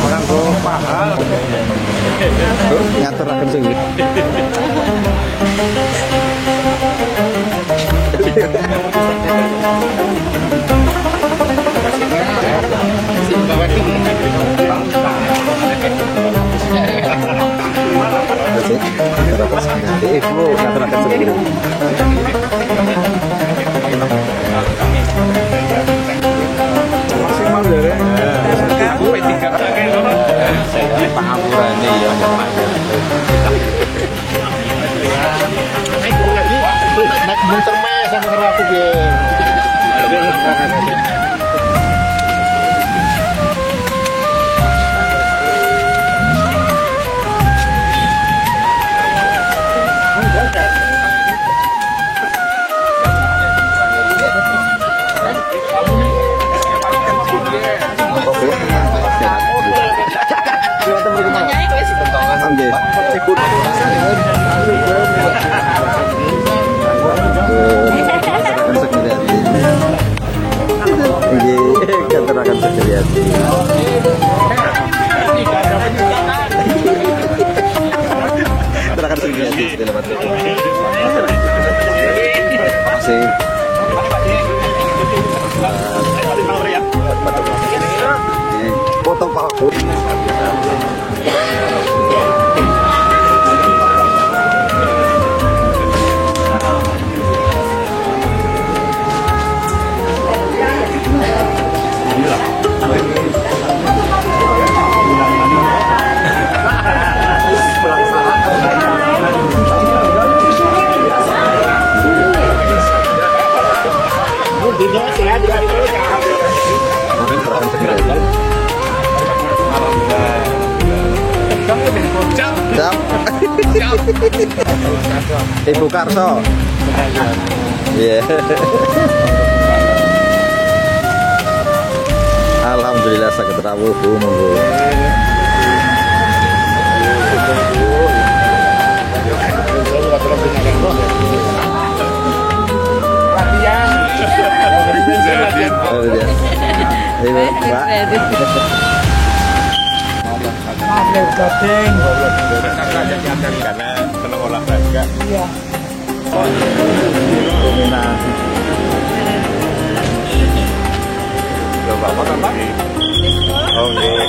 Orang tua paham. Ngaturaken sing. Muter mes sama aku ge. Akan sekalian. Terakan sekalian dalam hati. Masih. Foto Pak. Ibu Karso. Iya. Alhamdulillah sakit rawuh monggo. Karena senang olahraga. Iya. Bapak kan Pak? Oh iya.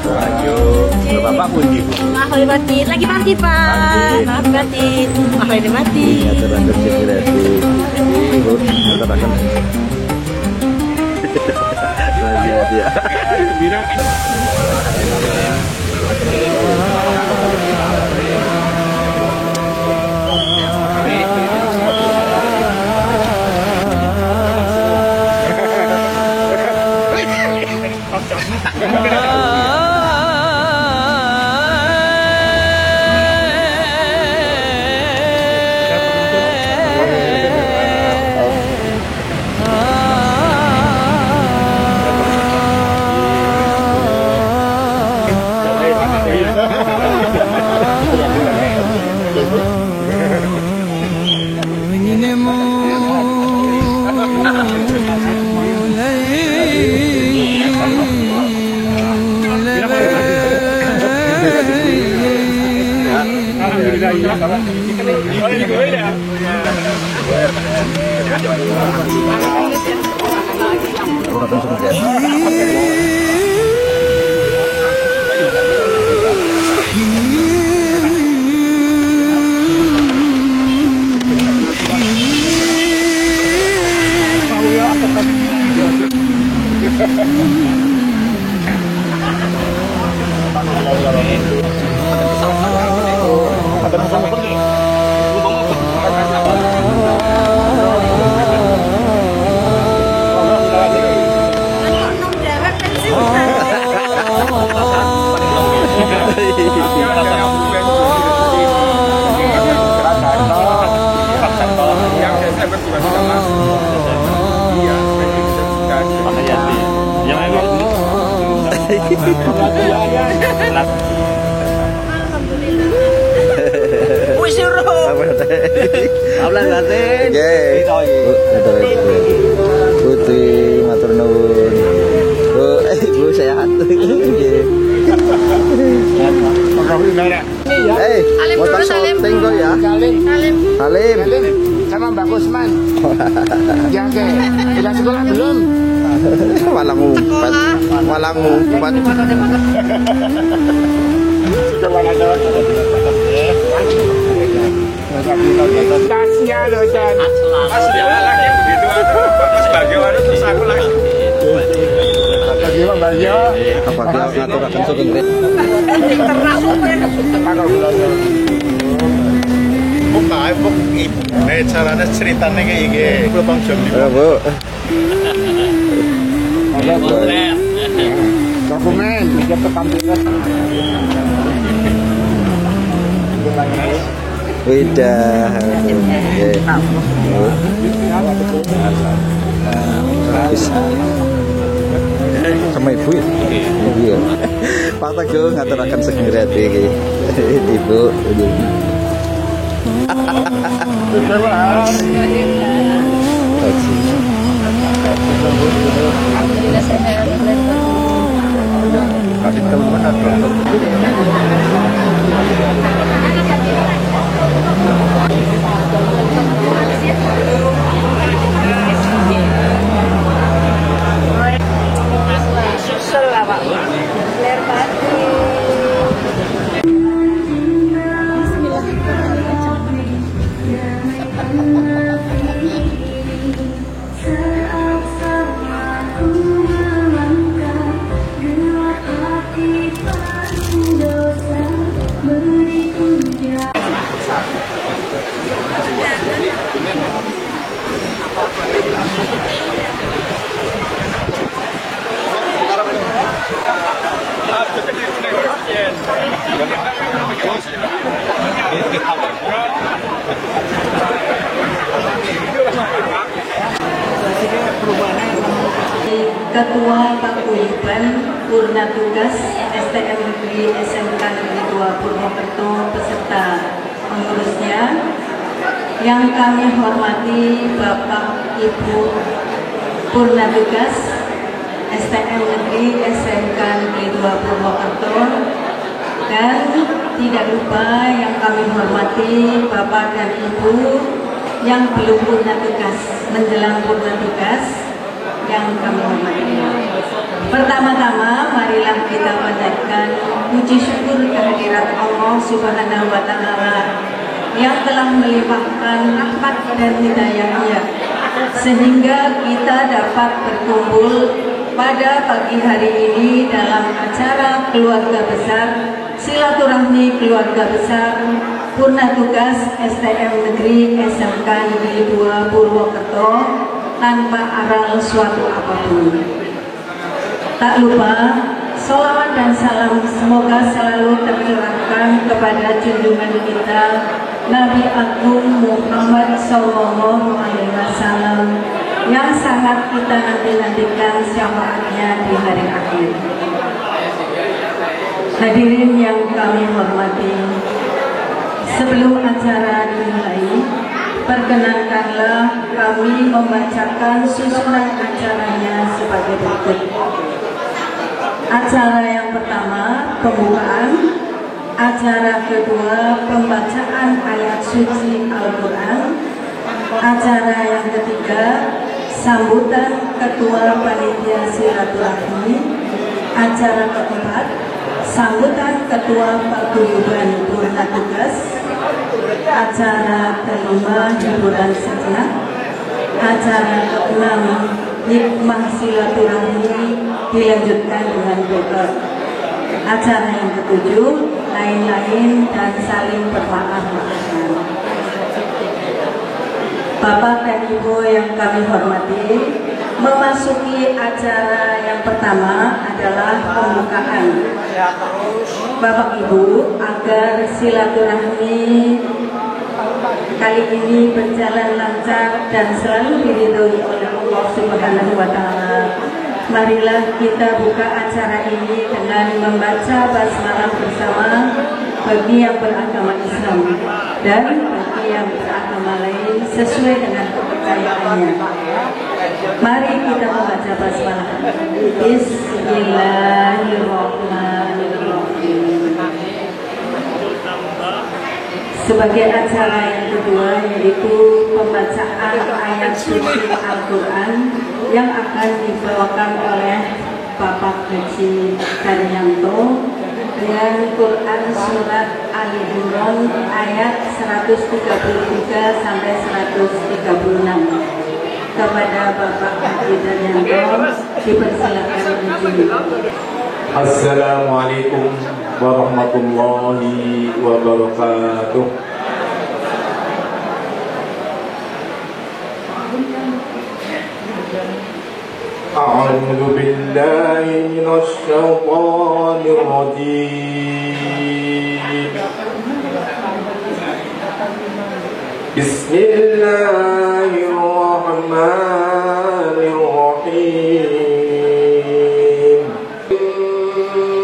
Lanjut. Bapak pundi Bu? Ahli batin, lagi mati Pak. Maaf batin, ahli mati. Ya terakhir sekiranya. Ibu, terakhir. Dia. Bilang. Oh, Wis ro. Ablan batin. Nggih. Putri matur nuwun. Bu, Ibu sehat. Nggih. Motor syuting kok ya. Salim. Sama Mbak Kusman. Ya, oke. Udah sekolah belum? Malang ngumpat. Tasnya loh, Chan. Mas jangan lagi begitu sebagai orang terus aku lagi. Bagaimana, Mbak Yo? Apabila ngaturaken sugeng rek. Caranya ceritanya kayak gini. Belum jam Bu. Dokumen, bisa ketampilan. Widah. Nggih. Sama ibu ya? Iya. Pak Teguh ngaturaken sugeng rek iki. Ibu. Alhamdulillah sehat. kasih teman atau Susel lah Pak. Ler batin. Ketua Paguyuban Purna Tugas STM Negeri SMK Negeri 2 Purwokerto beserta pengurusnya, yang kami hormati Bapak Ibu Purna Tugas STM Negeri SMK Negeri 2 Purwokerto, dan tidak lupa yang kami hormati Bapak dan Ibu yang belum purna tugas menjelang purna tugas yang kami hormati. Pertama-tama marilah kita panjatkan puji syukur kehadirat Allah Subhanahu wa Ta'ala yang telah melimpahkan rahmat dan hidayah-Nya sehingga kita dapat berkumpul pada pagi hari ini dalam acara keluarga besar, silaturahmi keluarga besar Purna Tugas STM Negeri SMK Negeri 2 Purwokerto tanpa aral suatu apapun. Tak lupa, sholawat dan salam semoga selalu tercurahkan kepada junjungan kita Nabi Agung Muhammad Sallallahu Alaihi Wasallam yang sangat kita nanti-nantikan syafaatnya di hari akhir. Hadirin yang kami hormati, sebelum acara dimulai, perkenankanlah kami membacakan susunan acaranya sebagai berikut. Acara yang pertama, pembukaan. Acara kedua, pembacaan ayat suci Al-Quran. Acara yang ketiga, sambutan Ketua Panitia Silaturahmi. Acara keempat, sambutan Ketua Paguyuban Purna Tugas. Acara kelima, hiburan sejenak. Acara keenam, hikmah silaturahmi dilanjutkan dengan doa. Acara yang ketujuh, lain-lain dan saling bermaaf-maafan. Bapak dan Ibu yang kami hormati, memasuki acara yang pertama adalah pembukaan. Bapak Ibu, agar silaturahmi kali ini berjalan lancar dan selalu diridhoi oleh Allah Subhanahu wa Ta'ala, Marilah kita buka acara ini dengan membaca basmalah bersama bagi yang beragama Islam dan bagi yang beragama lain sesuai dengan kepercayaannya. Mari kita membaca basmalah. Bismillahirrahmanirrahim. Sebagai acara yang kedua yaitu pembacaan ayat suci Al-Quran yang akan dibawakan oleh Bapak Haji Karyanto dengan Quran Surat Ali Imran ayat 133 sampai 136. Kepada Bapak Haji Karyanto dipersilakan izin. Assalamualaikum warahmatullahi wabarakatuh. A'udzu billahi minasy syaithanir rajim. Bismillahirrahmanirrahim.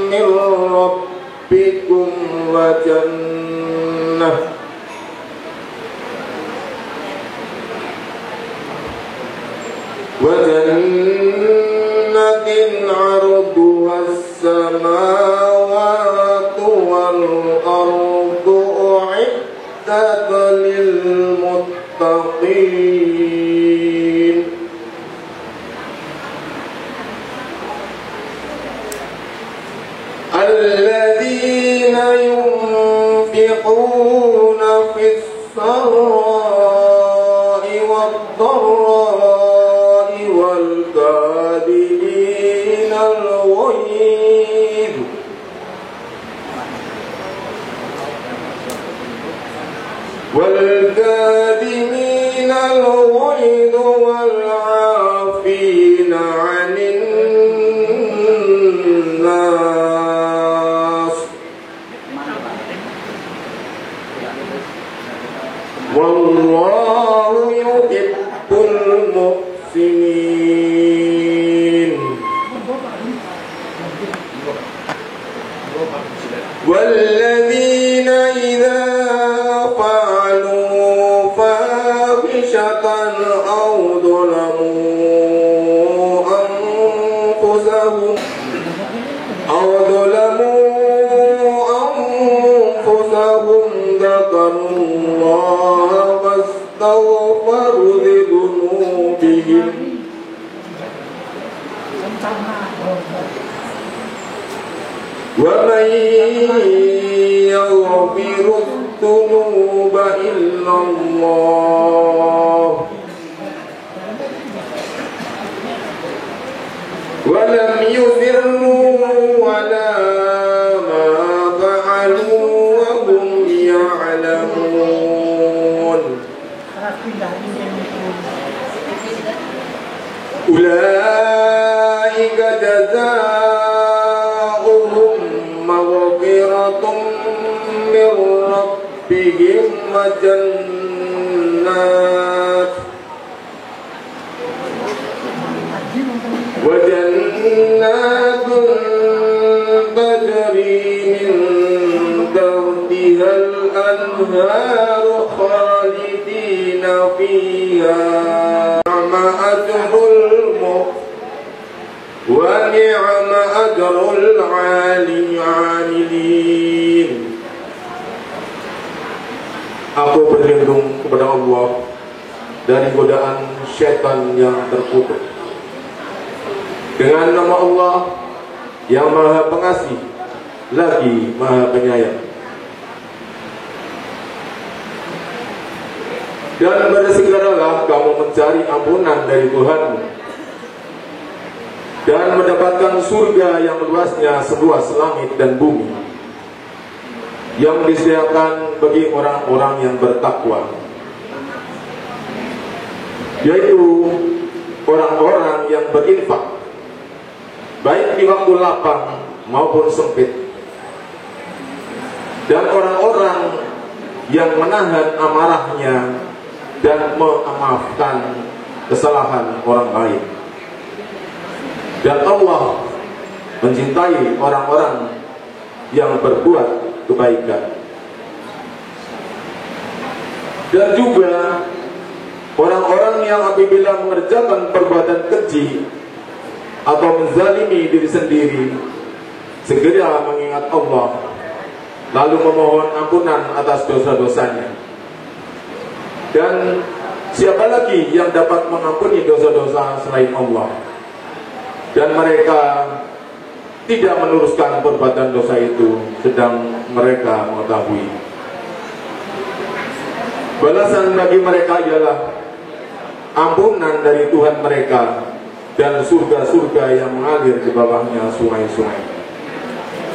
Min rabbikum wa jannah wa jannatin 'arduha as-samawati wal ardu u'iddat lil muttaqin. Alladzina yunfiquna fis sarra'i wad dharra'i wal kadhibina al-ghayz والكاظمين الغيظ والعافين عن الناس والله يحب المحسنين والذين إذا فعلوا فاحشة أو ظلموا أنفسهم ذكروا الله فاستغفروا لذنوبهم ومن يغفر الذنوب إلا الله ولم يصروا على ما فعلوا وهم يعلمون أولئك جزاؤهم مغفرة من ربهم وجنات تجري من تحتها الأنهار خالدين فيها ونعم أجر العاملين. Aku berlindung kepada Allah dari godaan syaitan yang terkutuk. Dengan nama Allah yang Maha Pengasih lagi Maha Penyayang. Dan bersegeralah kamu mencari ampunan dari Tuhanmu dan mendapatkan surga yang luasnya seluas langit dan bumi, yang disediakan bagi orang-orang yang bertakwa, yaitu orang-orang yang berinfak baik di waktu lapang maupun sempit, dan orang-orang yang menahan amarahnya dan memaafkan kesalahan orang lain. Dan Allah mencintai orang-orang yang berbuat kebaikan. Dan juga orang-orang yang apabila mengerjakan perbuatan keji atau menzalimi diri sendiri, segera mengingat Allah, lalu memohon ampunan atas dosa-dosanya. Dan siapa lagi yang dapat mengampuni dosa-dosa selain Allah? Dan mereka tidak meneruskan perbuatan dosa itu, sedang mereka mengetahui. Balasan bagi mereka ialah ampunan dari Tuhan mereka dan surga-surga yang mengalir di bawahnya sungai-sungai.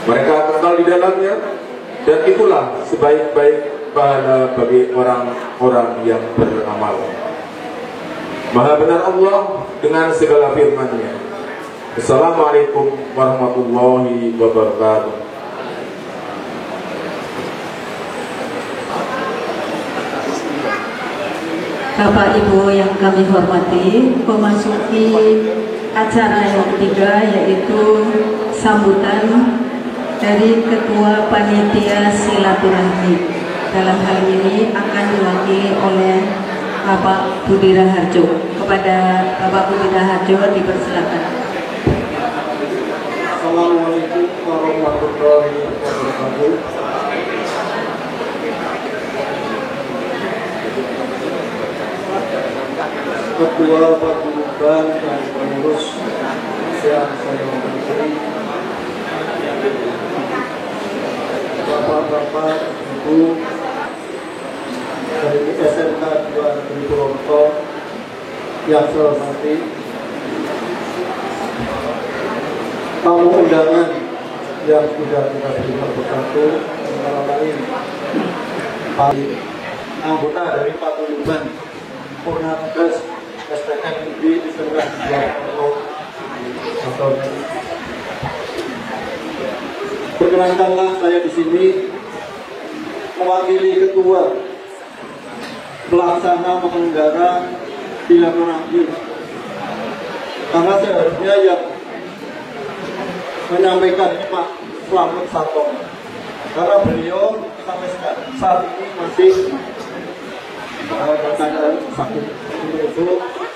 Mereka kekal di dalamnya, dan itulah sebaik-baik pahala bagi orang-orang yang beramal. Maha benar Allah dengan segala firman-Nya. Assalamualaikum warahmatullahi wabarakatuh. Bapak Ibu yang kami hormati, memasuki acara yang ketiga, yaitu sambutan dari Ketua Panitia Silaturahmi. Dalam hal ini akan diwakili oleh Bapak Budi Raharjo. Kepada Bapak Budi Raharjo dipersilakan. Assalamualaikum warahmatullahi wabarakatuh. Ketua Paguyuban dan pengurus yang saya hormati, Bapak-bapak, Ibu dari SMK 2 Purwokerto yang saya hormati, tamu undangan yang sudah kita terima bersatu, antara lain anggota dari Paguyuban Purna Tugas STM di Setengah atau perkenankanlah saya di sini mewakili ketua pelaksana penyelenggara silaturahmi, karena seharusnya yang menyampaikan ini Pak Slamet Sartono, karena beliau sampai saat ini masih keadaan sakit. Itu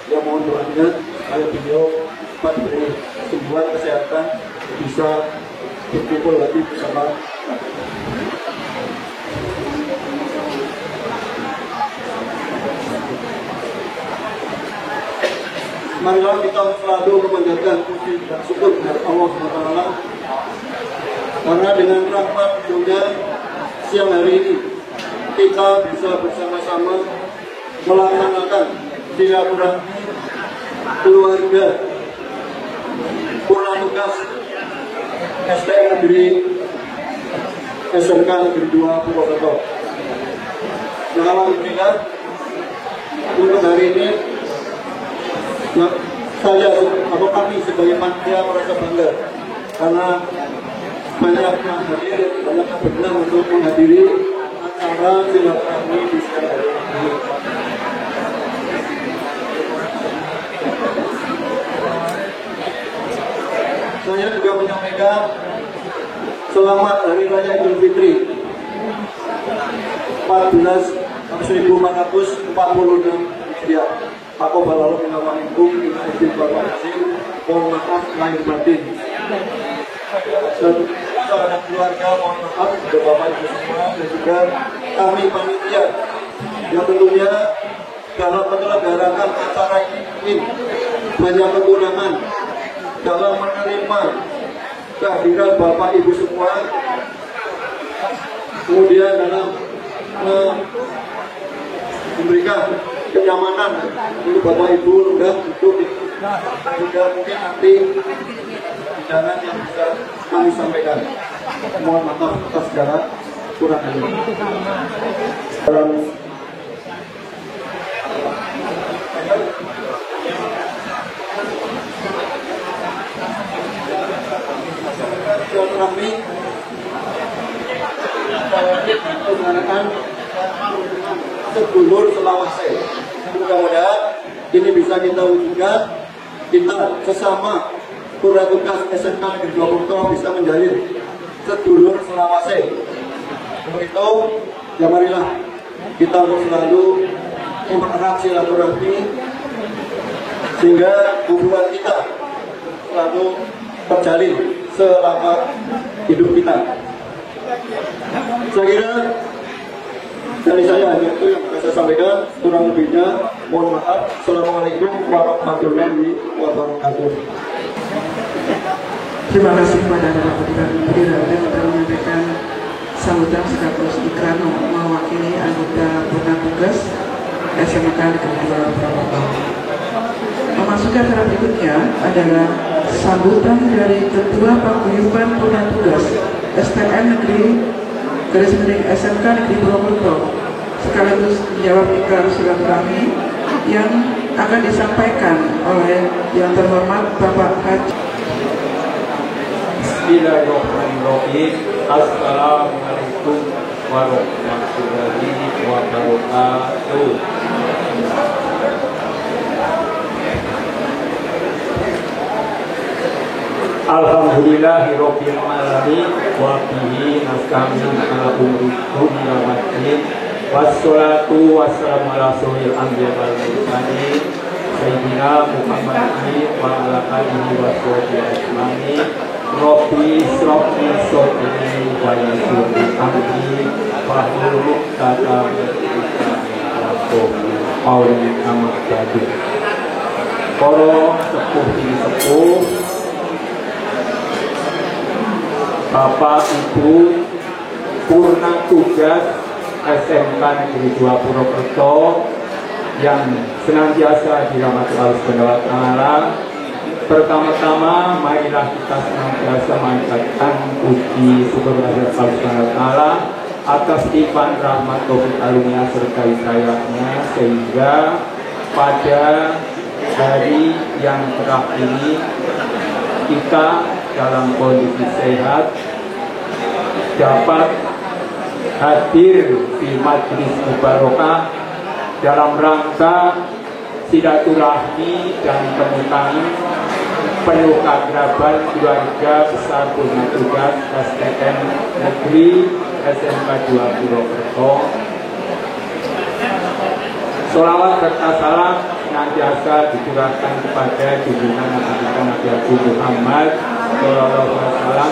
yang mohon doanya agar beliau cepat diberi kesembuhan kesehatan, bisa berkumpul lagi bersama. Marilah kita selalu memanjatkan puji dan syukur kepada Allah SWT, karena dengan rahmat Beliau siang hari ini kita bisa bersama-sama melaksanakan silaturahmi keluarga Purna Tugas STM Negeri SMK Negeri 2 Purwokerto. Nah, alhamdulillah untuk hari ini saya atau kami sebagai panitia merasa bangga karena banyak yang hadir, banyak yang berkenan untuk menghadiri acara silaturahmi di siang hari ini. Saya juga menyampaikan selamat Hari Raya Idul Fitri 14.446 Hijriah. Aku balalu minawaikum dengan izin Bapak Hasim, mohon maaf lahir batin. Saudara keluarga, mohon maaf kepada Bapak Ibu semua dan juga kami panitia yang tentunya dalam menyelenggarakan acara ini banyak kekurangan dalam menerima kehadiran Bapak Ibu semua, kemudian dalam memberikan kenyamanan untuk Bapak Ibu mudah untuk juga mungkin nanti undangan yang bisa kami sampaikan. Mohon maaf atas segala kekurangan ini. Dalam silaturahmi menggunakan sedulur selawase. Mudah-mudahan ini bisa kita wujudkan, kita sesama Pura Tugas SMK Negeri 2 Purwokerto bisa menjalin sedulur selawase. Untuk itu, ya marilah kita untuk selalu mempererat silaturahmi sehingga hubungan kita selalu terjalin selama hidup kita. Saya kira dari saya hanya itu yang bisa saya sampaikan, kurang lebihnya mohon maaf. Assalamualaikum warahmatullahi wabarakatuh. Terima kasih kepada Bapak Menteri Rakyat telah menyampaikan sambutan sekaligus ikrar mewakili anggota Pura Tugas SMK Negeri 2 Purwokerto. Memasuki acara berikutnya adalah sambutan dari Ketua Paguyuban Pura Tugas STM Negeri SMK Negeri Purwokerto sekaligus menjawab ikrar silaturahmi yang akan disampaikan oleh yang terhormat Bapak Haji. Bismillahirrahmanirrahim. Assalamualaikum warahmatullahi wabarakatuh. Alhamdulillahirabbil alamin wa bihi nasta'in ala umuri dunya waddin. Wassalatu wassalamu ala rasulil anbiya wal mursalin sayyidina Muhammadin wa ala alihi wa sahbihi ajmain. Rabbi shrahli sadri wa yassir li amri wahlul 'uqdatam min lisani yafqahu qawli. Amma ba'du. Para sepuh Bapak Ibu Purna Tugas SMK Negeri 2 Purwokerto yang senantiasa dirahmati Allah Subhanahu wa Ta'ala. Pertama-tama marilah kita senantiasa mengucapkan puji syukur kehadirat Allah Subhanahu wa Ta'ala atas limpahan rahmat taufik karunia serta hidayahnya sehingga pada hari yang terakhir ini kita dalam kondisi sehat dapat hadir di majelis mubarakah dalam rangka silaturahmi dan temukan penuh keakraban keluarga besar Purna Tugas STM Negeri SMK 2 Purwokerto. Sholawat serta salam senantiasa dicurahkan kepada junjungan Nabi Muhammad Sallallahu Alaihi Wasallam,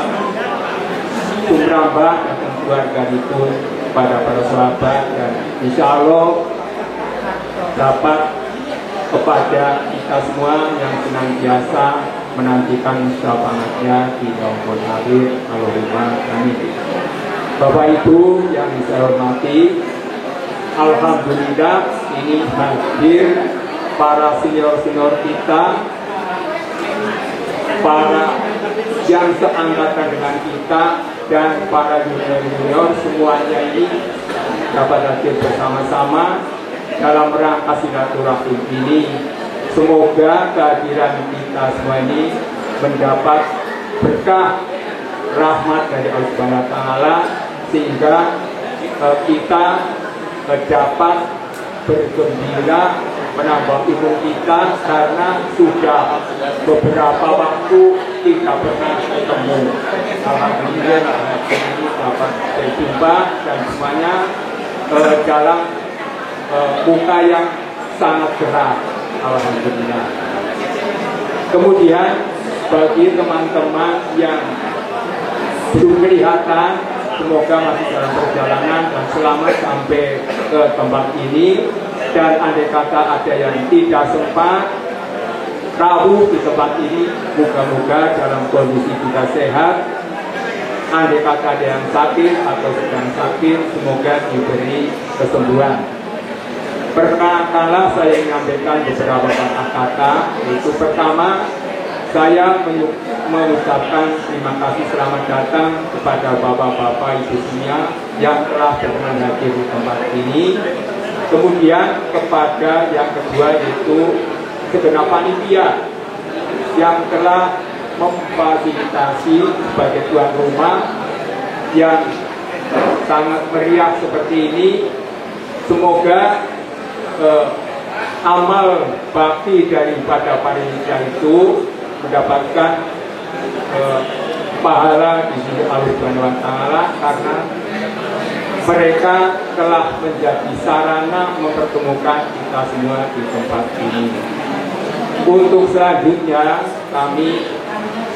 sumrambah dan keluarga itu pada para sahabat, dan insya Allah dapat kepada kita semua yang senantiasa menantikan syafaatnya di yaumul akhir. Allahumma amin. Bapak Ibu yang saya hormati, alhamdulillah ini hadir para senior-senior kita, para yang seangkatan dengan kita, dan para junior-junior semuanya ini dapat hadir bersama-sama dalam rangka silaturahmi ini. Semoga kehadiran kita semua ini mendapat berkah rahmat dari Allah Subhanahu wa Ta'ala sehingga kita dapat bergembira menambah ilmu kita karena sudah beberapa waktu tidak pernah ketemu. Alhamdulillah ini dapat berjumpa dan semuanya dalam muka yang sangat cerah. Alhamdulillah. Kemudian bagi teman-teman yang belum kelihatan, semoga masih dalam perjalanan dan selamat sampai ke tempat ini. Dan andai kata ada yang tidak sempat rawuh di tempat ini, moga-moga dalam kondisi kita sehat. Andai kata ada yang sakit atau sedang sakit, semoga diberi kesembuhan. Perkenalkanlah saya menyampaikan beberapa kata-kata. Itu pertama, saya mengucapkan terima kasih selamat datang kepada bapak-bapak ibu semua yang telah berkenan hadir di tempat ini. Kemudian kepada yang kedua yaitu segenap panitia yang telah memfasilitasi sebagai tuan rumah yang sangat meriah seperti ini. Semoga amal bakti daripada panitia itu mendapatkan pahala di sisi Allah Subhanahu wa Ta'ala, karena mereka telah menjadi sarana mempertemukan kita semua di tempat ini. Untuk selanjutnya, kami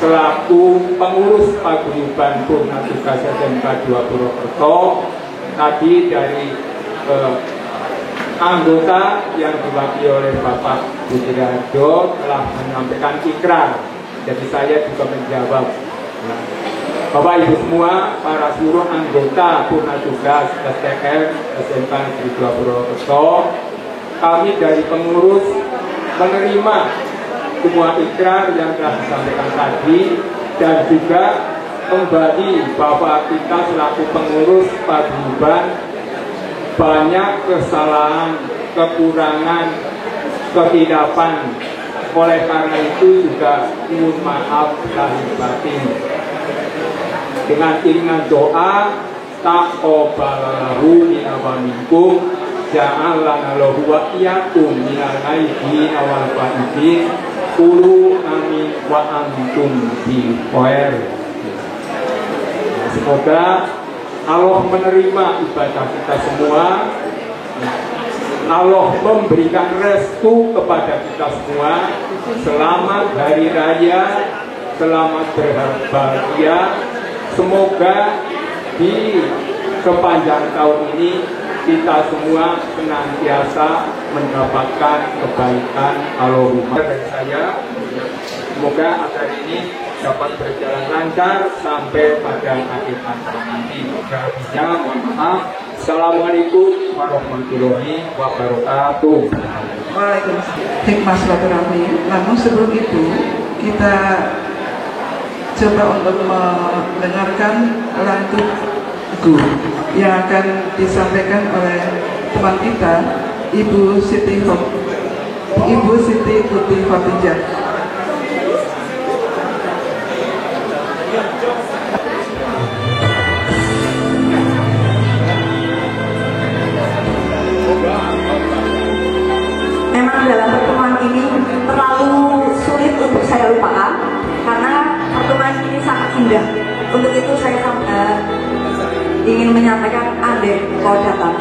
selaku pengurus paguyuban Purna Tugas SMK 2 Purwokerto, tadi dari anggota yang diwakili oleh Bapak Budiarjo telah menyampaikan ikrar. Jadi saya juga menjawab. Nah, Bapak Ibu semua, para seluruh anggota Purna Tugas STM SMK 2 Purwokerto, kami dari pengurus menerima semua ikrar yang telah disampaikan tadi, dan juga kembali bahwa kita selaku pengurus paguyuban banyak kesalahan, kekurangan, kehilapan. Oleh karena itu juga mohon maaf lahir batin. Dengan iringan doa, taqabbalallahu minna wa minkum, ja'alana lahu wa iyyakum minal aidin wal faidin, qulu amin wa antum bi khair. Semoga Allah menerima ibadah kita semua. Allah memberikan restu kepada kita semua. Selamat Hari Raya, selamat berbahagia. Semoga di sepanjang tahun ini kita semua senantiasa mendapatkan kebaikan Allahumma. Dari saya, semoga acara ini dapat berjalan lancar sampai pada akhir acara nanti. Habisnya, mohon maaf. Assalamualaikum warahmatullahi wabarakatuh. Waalaikumsalam. Hikmah silaturahmi. Namun sebelum itu kita coba untuk mendengarkan lagu yang akan disampaikan oleh teman kita, Ibu Siti Putri Khadijah. Memang dalam pertemuan ini terlalu sulit untuk saya lupakan karena pertemuan ini sangat indah. Untuk itu saya ingin menyampaikan andai kau datang.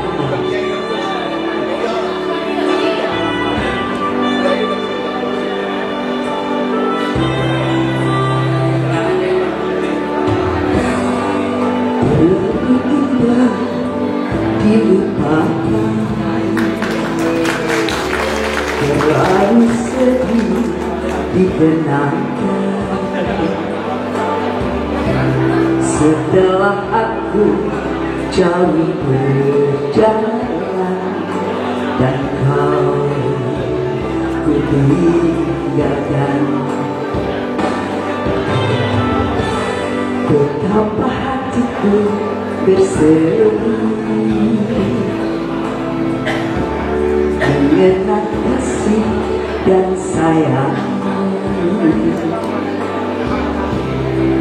Terlalu sedih dibenarkan setelah aku jauh berjalan dan kau ku tinggalkan. Betapa hatiku bersedih mengenang kasih dan sayang,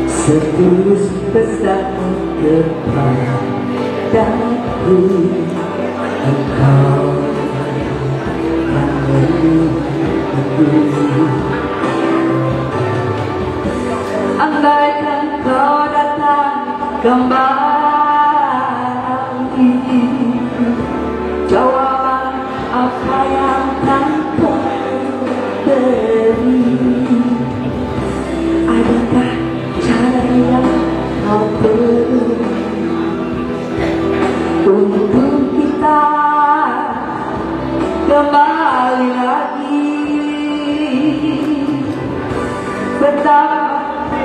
setulus pesanmu kepadaku, engkau kan menunggu. Andaikan kau datang kembali, jawaban apa yang akan kau beri? Adakah cara yang kau perlu untuk kita kembali lagi? Betapa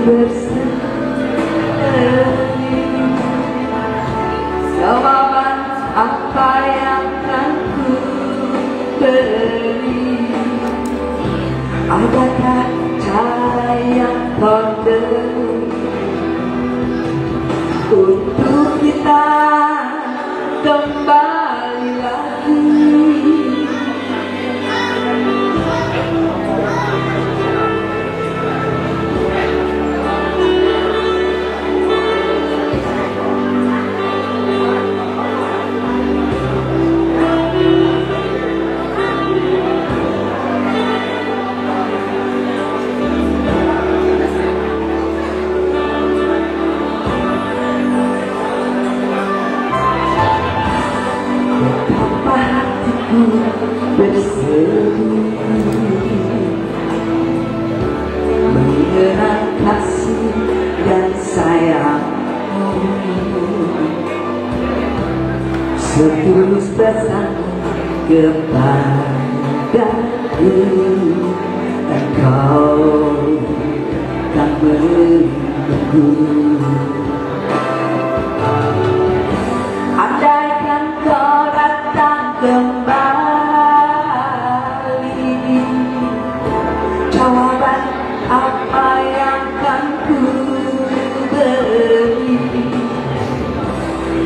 berseri, jawaban apa yang akan ku beri? Adakah cara yang kau beri untuk kita kembali lagi? setulus pesanmu kepadaku, engkau tak menunggu. Andaikan kau datang kembali, jawaban apa yang akan ku beri?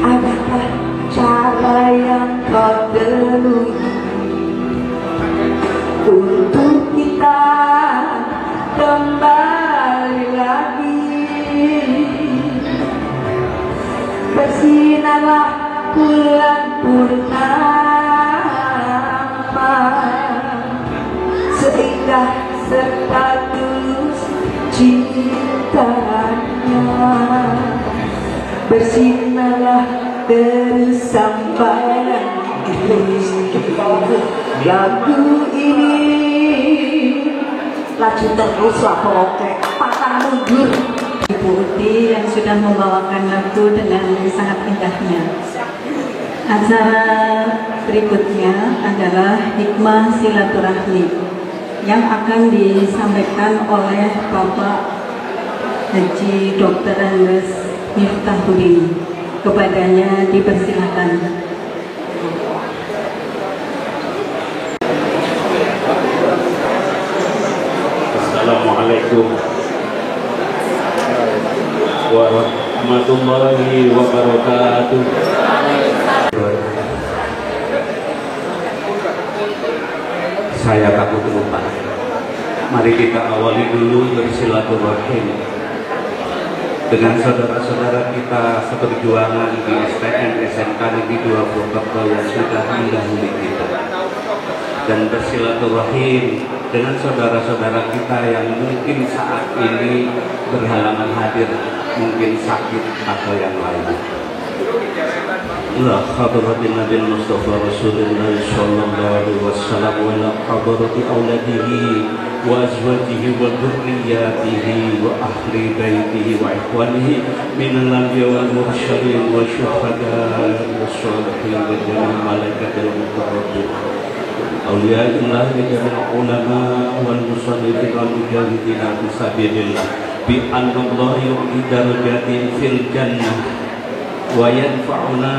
Adakah cara yang kau temui untuk kita kembali lagi? Bersinarlah bulan purnama, seindah serta tulus cintanya. Bersinarlah terus sampai lagu ini laju terus lah pokoknya patang mundur. Ibu Uti yang sudah membawakan lagu dengan sangat indahnya. Acara berikutnya adalah hikmah silaturahmi yang akan disampaikan oleh Bapak Haji Dr. Andes Miftahudin. Kepadanya dipersilakan. Assalamualaikum warahmatullahi wabarakatuh. Saya takut lupa. Mari kita awali dulu bersilaturahim dengan saudara-saudara kita seperjuangan di STM SMK Negeri 2 Purwokerto yang sudah mendahului kita, dan bersilaturahim dengan saudara-saudara kita yang mungkin saat ini berhalangan hadir, mungkin sakit atau yang lain. La hadratin Nabi Mustafa Rasulullah sallallahu alaihi wasallam wa la hadrati auladihi wa azwajihi wa dhurriyyatihi wa ahli baitihi wa ikhwanihi minal anbiya wal mursalin wa syuhada wa sholihin wa jami'il malaikatil muqarrabin awliyaillah wa jami'il ulama wal musallin wal mujahidin fi sabilillah bi anna Allah yu'ti darajatin fil jannah wa yanfa'una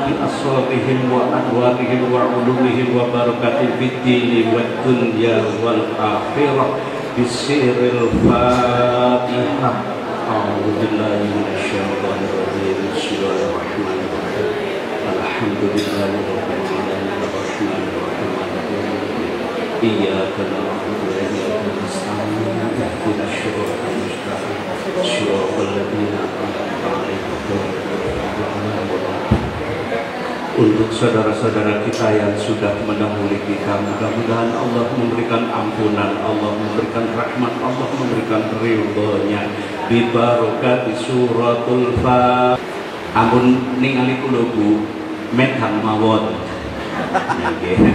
bi asrarihim wa anwarihim wa ulumihim wa barakatin fid dini wad dunya wal akhirah bisirril Fatihah. A'udzu billahi minasyaitonir rajim. Bismillahirrahmanirrahim. Alhamdulillahi rabbil alamin arrahmanir rahim. Iyyaka na'budu wa iyyaka nasta'in. Ihdinas siratal mustaqim. Shiratal ladzina an'amta 'alaihim. Untuk saudara-saudara kita yang sudah mendahului kita, mudah-mudahan Allah memberikan ampunan, Allah memberikan rahmat, Allah memberikan ridho-Nya bi barokati suratul Fatihah. Ampun ningali kula Bu medhang mawon. Nggih.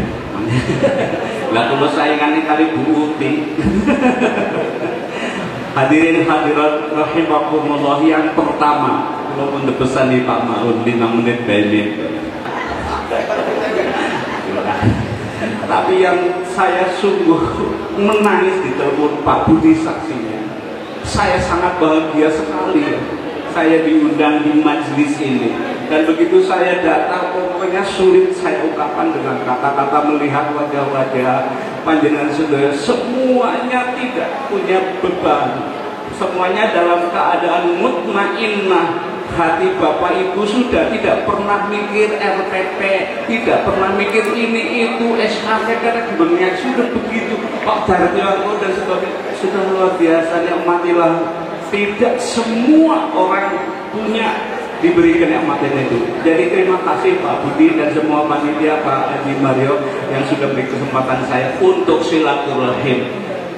Lah kula saingane kali Bu Uti. Hadirin hadirat rahimakumullah, yang pertama kula pun pesan nih Pak Maun 5 menit balik. Tapi yang saya sungguh menangis di telepon Pak Budi saksinya. Saya sangat bahagia sekali ya. Saya diundang di majelis ini, dan begitu saya datang pokoknya sulit saya ungkapkan dengan kata-kata. Melihat wajah-wajah panjenengan saudara, semuanya tidak punya beban, semuanya dalam keadaan mutmainnah. Hati Bapak Ibu sudah tidak pernah mikir RPP, tidak pernah mikir ini itu SKP, karena benyak sudah begitu Pak Dartilanko dan sebagainya, sudah luar biasa. Nikmatilah. Tidak semua orang punya diberikan nikmatnya itu. Jadi terima kasih Pak Budi dan semua panitia, Pak Haji Mario yang sudah beri kesempatan saya untuk silaturahim.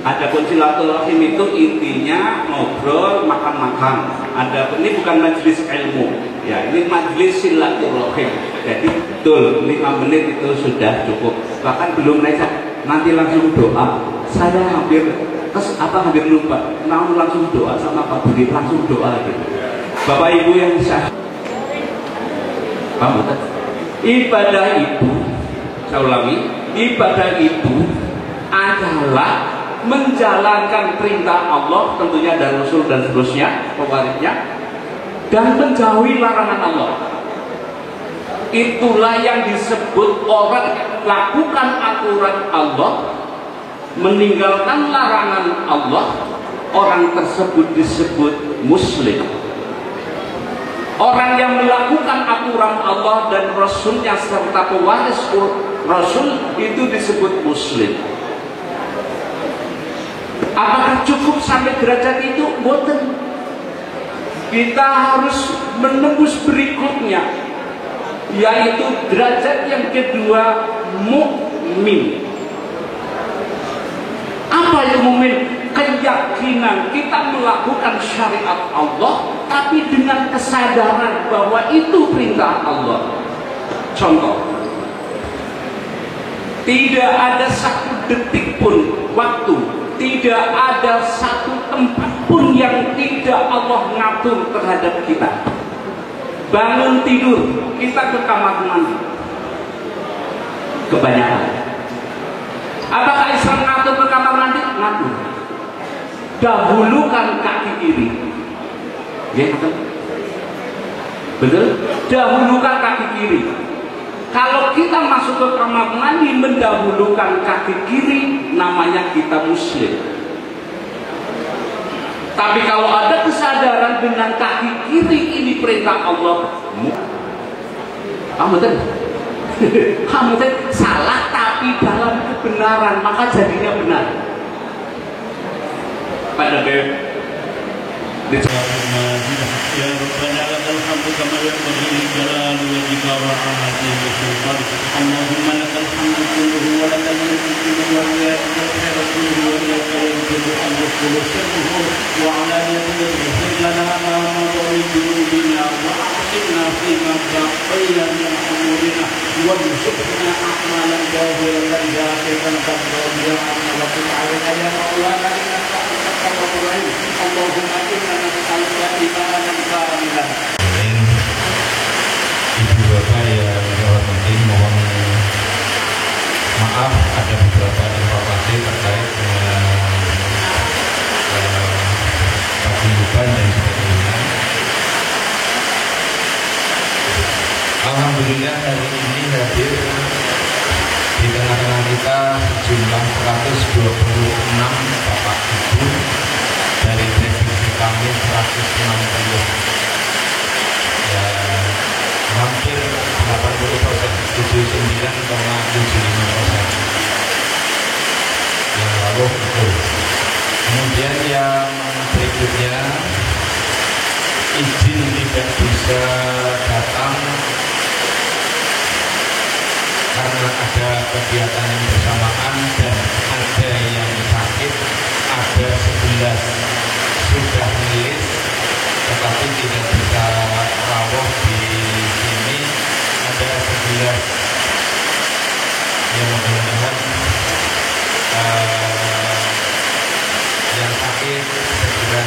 Adapun silaturahim itu intinya ngobrol, makan-makan. Adapun ini bukan majelis ilmu, ya ini majelis silaturahim. Jadi betul 5 menit itu sudah cukup. Bahkan belum naik, nanti langsung doa. Saya hampir lupa. Namun langsung doa sama Pak Budi, langsung doa gitu. Bapak Ibu yang sah, Ibadah itu, saya ulangi, ibadah itu adalah menjalankan perintah Allah, tentunya dan Rasul dan seterusnya, pewarisnya, dan menjauhi larangan Allah. Itulah yang disebut orang lakukan aturan Allah, meninggalkan larangan Allah, orang tersebut disebut muslim. Orang yang melakukan aturan Allah dan Rasulnya serta pewaris Rasul itu disebut muslim. Apakah cukup sampai derajat itu? Boten. Kita harus menembus berikutnya, yaitu derajat yang kedua, mukmin. Apa itu mukmin? Keyakinan kita melakukan syariat Allah, tapi dengan kesadaran bahwa itu perintah Allah. Contoh, tidak ada satu detik pun waktu, tidak ada satu tempat pun yang tidak Allah ngatur terhadap kita. Bangun tidur, kita ke kamar mandi. Kebanyakan. Apakah Islam ngatur ke kamar mandi? Ngatur. Dahulukan kaki kiri. Ya, betul? Betul? Dahulukan kaki kiri. Kalau kita masuk ke kamar mandi mendahulukan kaki kiri, namanya kita muslim. Tapi kalau ada kesadaran dengan kaki kiri ini perintah Allah, kamu salah tapi dalam kebenaran, maka jadinya benar. Pada يا ربنا لك الحمد كما ينبغي لجلال وجهك وعظمته وسلطانك. اللهم لك الحمد كله ولك الملك كله واياك الخير كله واياك ينزل الامر كله سره وعلانيته. اغفر لنا ما مضى من ذنوبنا واحسنا فيما بقي من امورنا وارزقنا اعمالا ظاهره ذاتك ترضى عنا وتب علينا يا مولانا انك انت التواب الرحيم. اللهم انا نسالك imanan kamilan. Ibu bapak yang dihormati, mohon maaf ada beberapa informasi terkait dengan paguyuban dan sebagainya. Alhamdulillah hari ini hadir di tengah-tengah kita sejumlah 126 bapak ibu dari provinsi kami 160 ya, hampir 80%, 79,75%. Yang lalu itu. Kemudian yang berikutnya izin tidak bisa datang karena ada kegiatan yang bersamaan dan ada yang sakit, ada 11 sudah rilis tetapi tidak bisa rawuh di sini, ada 11 yang mudah-mudahan yang sakit segera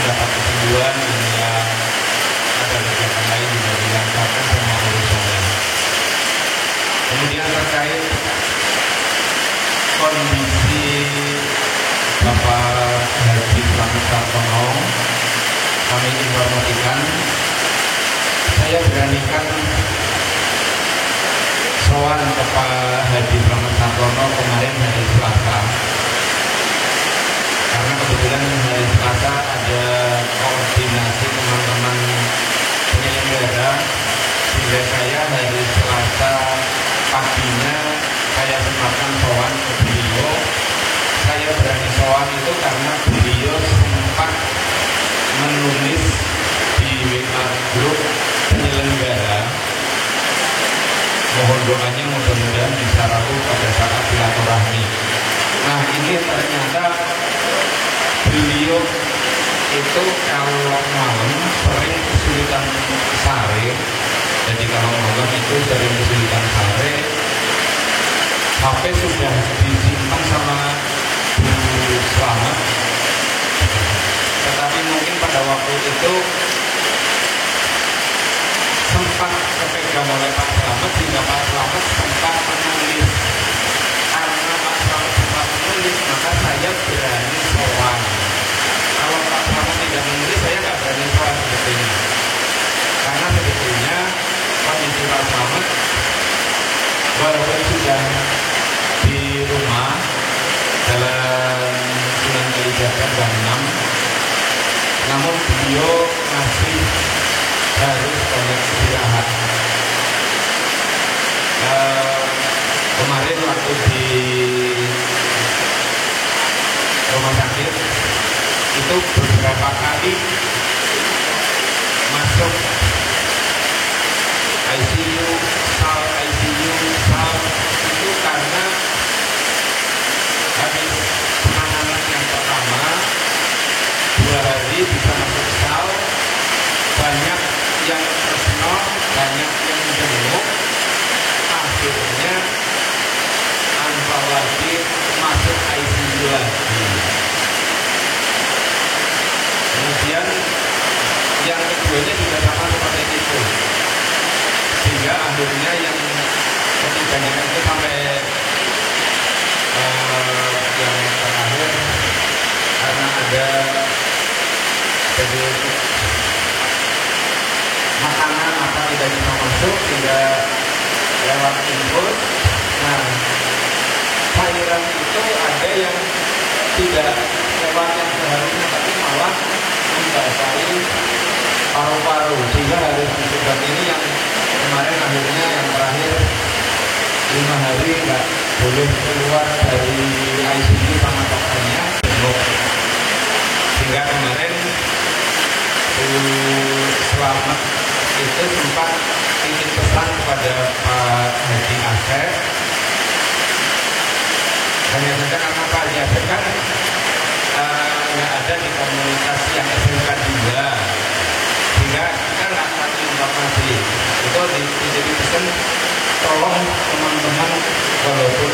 mendapat kesembuhan dan yang ada kegiatan lain juga dilancarkan semua urusannya. Kemudian terkait kondisi Bapak Haji Slamet Sartono, kami informasikan, saya beranikan soal Bapak Haji Slamet Sartono kemarin hari Selasa, karena kebetulan hari Selasa ada koordinasi teman-teman penyelenggara, sehingga saya hari Selasa paginya saya sempatkan soal ke beliau. Saya berani soal itu karena beliau sempat menulis di WA grup penyelenggara, mohon doanya mudah-mudahan bisa rapuh pada saat silaturahmi. Nah ini ternyata beliau itu kalau malam sering kesulitan sare. Jadi kalau malam itu sering kesulitan sare, HP sudah disimpan sama Bu Slamet, tetapi mungkin pada waktu itu sempat kepegang oleh Pak Slamet sehingga Pak Slamet sempat menulis. Karena Pak Slamet sempat menulis, maka saya berani sowan. Kalau Pak Slamet tidak menulis, saya nggak berani sowan sebetulnya. Karena sebetulnya kondisi Pak Slamet walaupun sudah di rumah dalam Sunan Kalijaga jam 6, namun beliau masih harus banyak istirahat. Kemarin waktu di rumah sakit itu beberapa kali masuk ICU, sal itu karena habis penanganan yang pertama 2 hari bisa masuk sal, banyak yang tersenor, banyak yang jenguk, akhirnya antar lagi masuk ICU lagi. Kemudian yang keduanya juga sama seperti itu, sehingga akhirnya yang ketiganya itu sampai yang terakhir karena ada jadi makanan apa tidak bisa masuk sehingga lewat infus. Nah, cairan itu ada yang tidak lewat yang seharusnya tapi malah membasahi paru-paru sehingga harus disuntik. Ini yang kemarin akhirnya yang terakhir 5 hari nggak boleh keluar dari ICU sama dokternya, sehingga kemarin Slamet itu sempat ingin pesan kepada Pak Haji Asep, hanya saja karena Pak Haji Asep kan nggak ada di komunitas yang SMK juga, sehingga kita nggak kasih informasi itu jadi pesan tolong teman-teman walaupun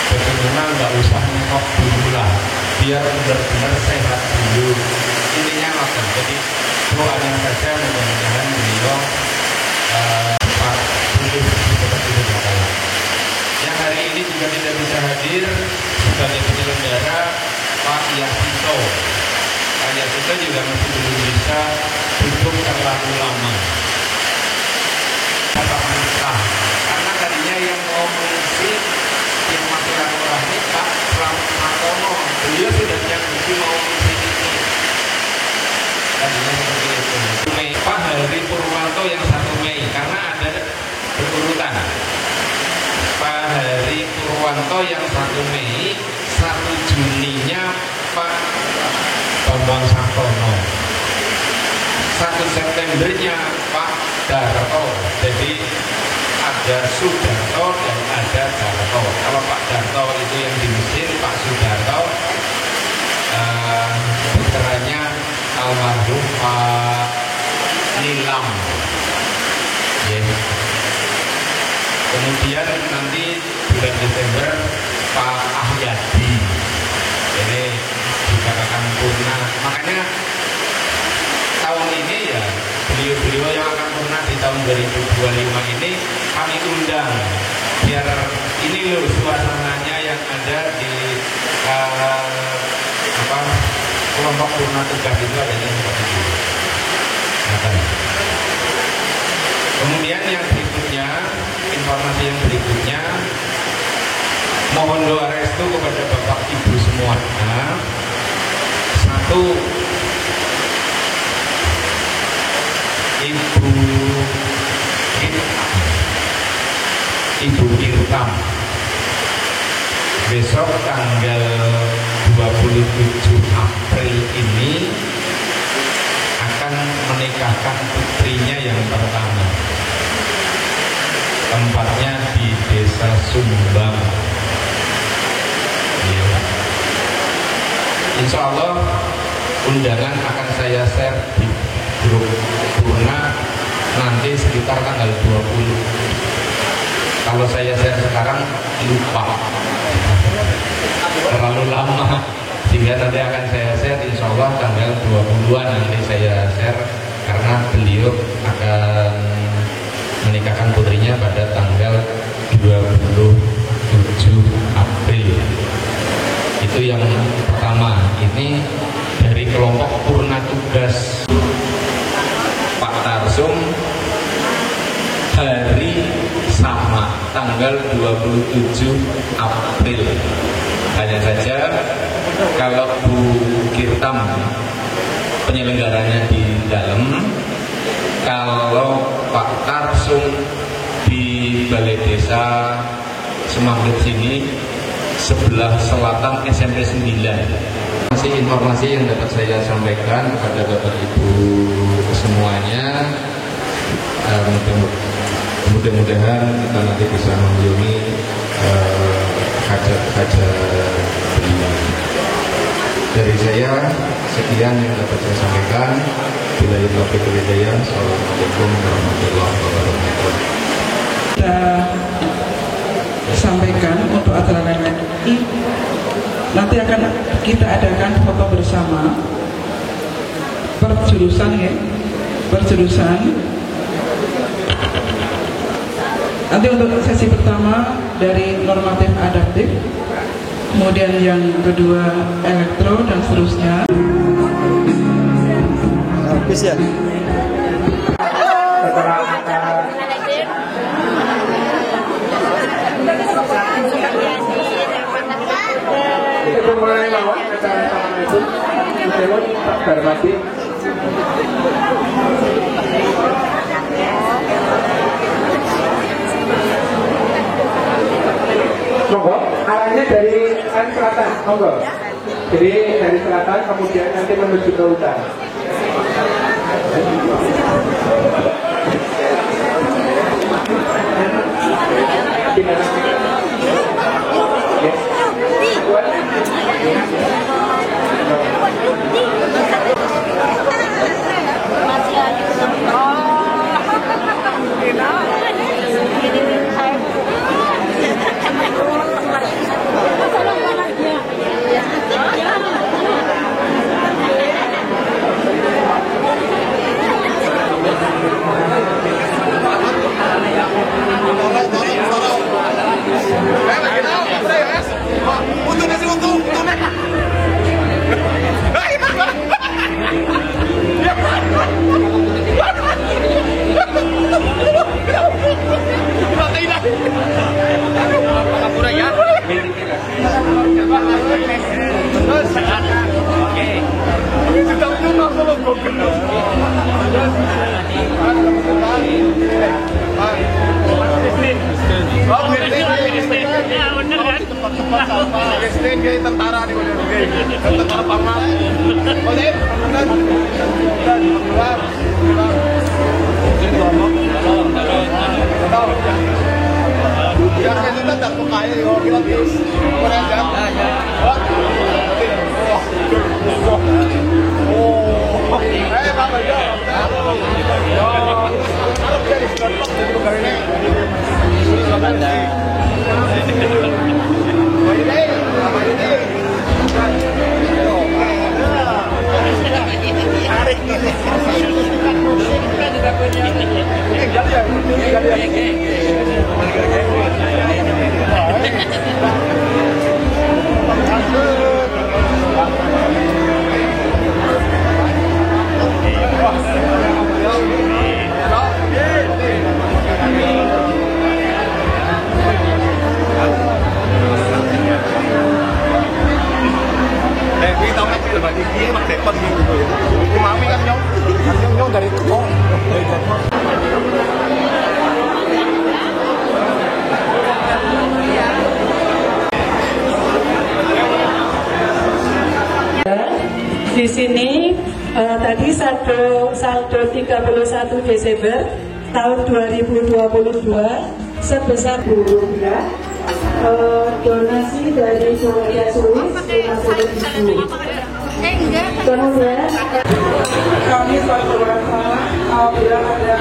bagaimana nggak usah nengok dulu lah, biar benar-benar sehat dulu. Intinya makan. Jadi doanya saja mudah-mudahan beliau cepat pulih seperti itu. Yang hari ini juga tidak bisa hadir sebagai penyelenggara Pak Yasito. Pak Yasito juga masih belum bisa duduk terlalu lama. Karena tadinya yang mau mengisi yang masih rame Pak Slamet Matono, beliau sudah janji mau mengisi ini. Tadinya seperti itu. Pak Hari Purwanto yang 1 Mei karena ada berurutan. Pak Hari Purwanto yang 1 Mei, 1 Juninya Pak Bambang Santono, 1 Septembernya Pak Darto. Jadi ada Sudarto dan ada Darto. Kalau Pak Darto itu yang di mesin, Pak Sudarto putranya almarhum Pak Nilam. Kemudian nanti bulan Desember Pak Ahyadi. Ini juga akan purna. Makanya tahun ini ya beliau-beliau yang akan purna di tahun 2025 ini kami undang biar ini loh suasananya yang ada di kelompok purna tugas itu adanya seperti itu. Kemudian yang berikutnya, informasi yang berikutnya, mohon doa restu kepada Bapak Ibu semuanya. 1, Ibu Irtam besok tanggal 27 April ini akan menikahkan putrinya yang pertama. Tempatnya di Desa Sumbang. Insya Allah undangan akan saya share di grup Purna nanti sekitar tanggal 20. Kalau saya share sekarang lupa, terlalu lama, sehingga nanti akan saya share insya Allah tanggal 20-an nanti saya share karena beliau akan Itu yang pertama. Ini dari kelompok Purna Tugas Pak Tarsum, hari sama tanggal 27 April. Hanya saja kalau Bu Kirtam penyelenggaranya di dalam, kalau Pak Tarsum di Balai Desa Semangkut sini sebelah selatan SMP 9. Masih informasi yang dapat saya sampaikan kepada Bapak Ibu semuanya, mudah-mudahan kita nanti bisa mengunjungi hajat-hajat beliau. Dari saya sekian yang dapat saya sampaikan. Billahi taufiq wal hidayah. Assalamualaikum warahmatullahi wabarakatuh. Kita sampaikan untuk acara lain ini nanti akan kita adakan foto bersama perjurusan ya, perjurusan. Nanti untuk sesi pertama dari normatif adaptif, kemudian yang kedua elektro dan seterusnya. Habis ya. Itu mulai lawan acara itu lewat Pak Darmadi. Monggo, arahnya dari selatan, monggo. Jadi dari selatan kemudian nanti menuju ke utara. Tentara di tentara Pamang. Ya kita tak kaya di orang kita terus. Orang jam. Oh, Bapak ya. Harap jadi contoh dari negara ini. Di sini tadi saldo 31 Desember tahun 2022 sebesar rupiah, donasi dari Surya Sulis 50.000. Kemudian kami selalu berusaha apabila ada